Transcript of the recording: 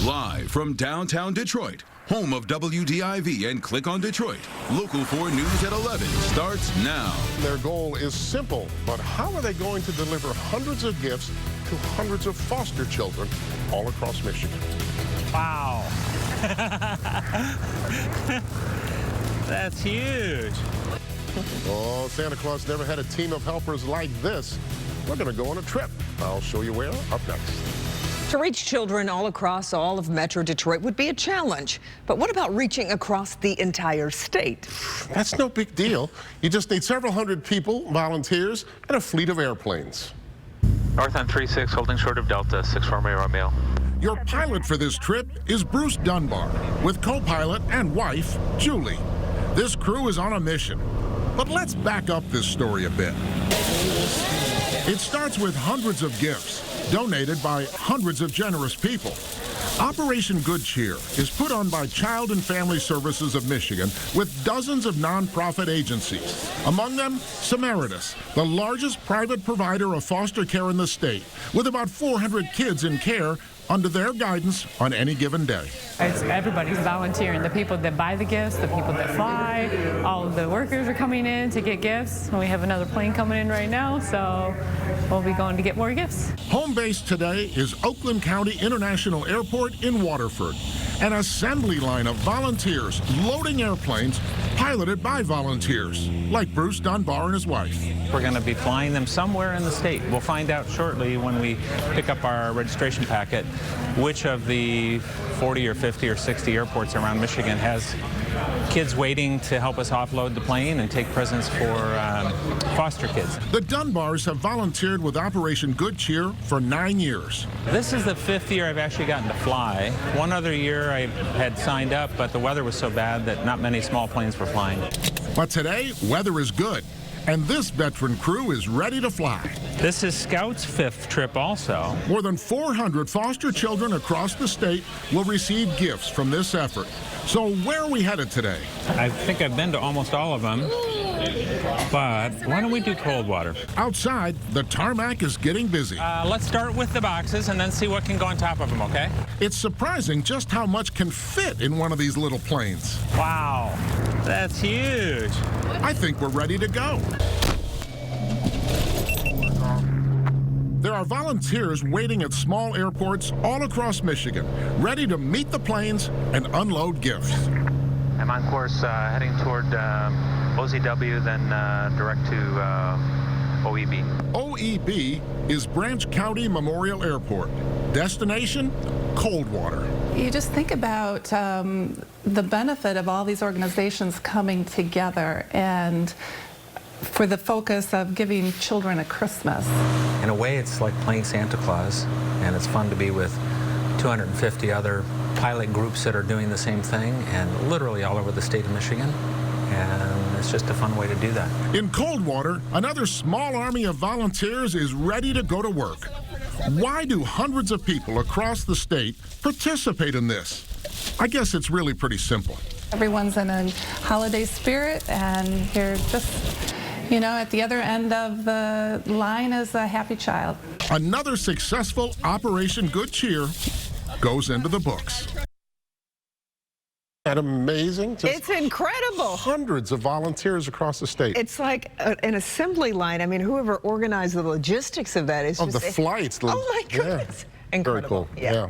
Live from downtown Detroit, home of WDIV and Click on Detroit, Local 4 News at 11 starts now. Their goal is simple, but how are they going to deliver hundreds of gifts to hundreds of foster children all across Michigan? Wow. That's huge. Oh, Santa Claus never had a team of helpers like this. We're going to go on a trip. I'll show you where up next. To reach children all across all of Metro Detroit would be a challenge. But what about reaching across the entire state? That's no big deal. You just need several hundred people, volunteers, and a fleet of airplanes. North on 36, holding short of Delta, 6-4 Romeo. Your pilot for this trip is Bruce Dunbar, with co-pilot and wife, Julie. This crew is on a mission. But let's back up this story a bit. It starts with hundreds of gifts donated by hundreds of generous people. Operation Good Cheer is put on by Child and Family Services of Michigan with dozens of nonprofit agencies. Among them, Samaritas, the largest private provider of foster care in the state, with about 400 kids in care under their guidance on any given day. Everybody's volunteering. The people that buy the gifts, the people that fly, all of the workers are coming in to get gifts. We have another plane coming in right now, so we'll be going to get more gifts. Home base today is Oakland County International Airport in Waterford, an assembly line of volunteers loading airplanes piloted by volunteers, like Bruce Dunbar and his wife. We're going to be flying them somewhere in the state. We'll find out shortly when we pick up our registration packet which of the 40 or 50 or 60 airports around Michigan has kids waiting to help us offload the plane and take presents for foster kids. The Dunbars have volunteered with Operation Good Cheer for 9 years. This is the 5th year I've actually gotten to fly. One other year I had signed up, but the weather was so bad that not many small planes were flying. But today, weather is good, and this veteran crew is ready to fly. This is Scout's 5th trip also. More than 400 foster children across the state will receive gifts from this effort. So where are we headed today? I think I've been to almost all of them, but why don't we do Coldwater? Outside, the tarmac is getting busy. Let's start with the boxes and then see what can go on top of them, okay? It's surprising just how much can fit in one of these little planes. Wow, that's huge. I think we're ready to go. There are volunteers waiting at small airports all across Michigan, ready to meet the planes and unload gifts. I'm on course heading toward OZW, then direct to OEB. OEB is Branch County Memorial Airport. Destination, Coldwater. You just think about the benefit of all these organizations coming together and for the focus of giving children a Christmas. In a way, it's like playing Santa Claus, and it's fun to be with 250 other pilot groups that are doing the same thing, and literally all over the state of Michigan. And it's just a fun way to do that. In Coldwater, another small army of volunteers is ready to go to work. Why do hundreds of people across the state participate in this? I guess it's really pretty simple. Everyone's in a holiday spirit, and you're just, you know, at the other end of the line is a happy child. Another successful Operation Good Cheer goes into the books. That amazing? Just It's incredible. Hundreds of volunteers across the state. It's like an assembly line. I mean, whoever organized the logistics of that is of just... the flights. Oh, my goodness. Yeah. Incredible. Very cool. Yeah.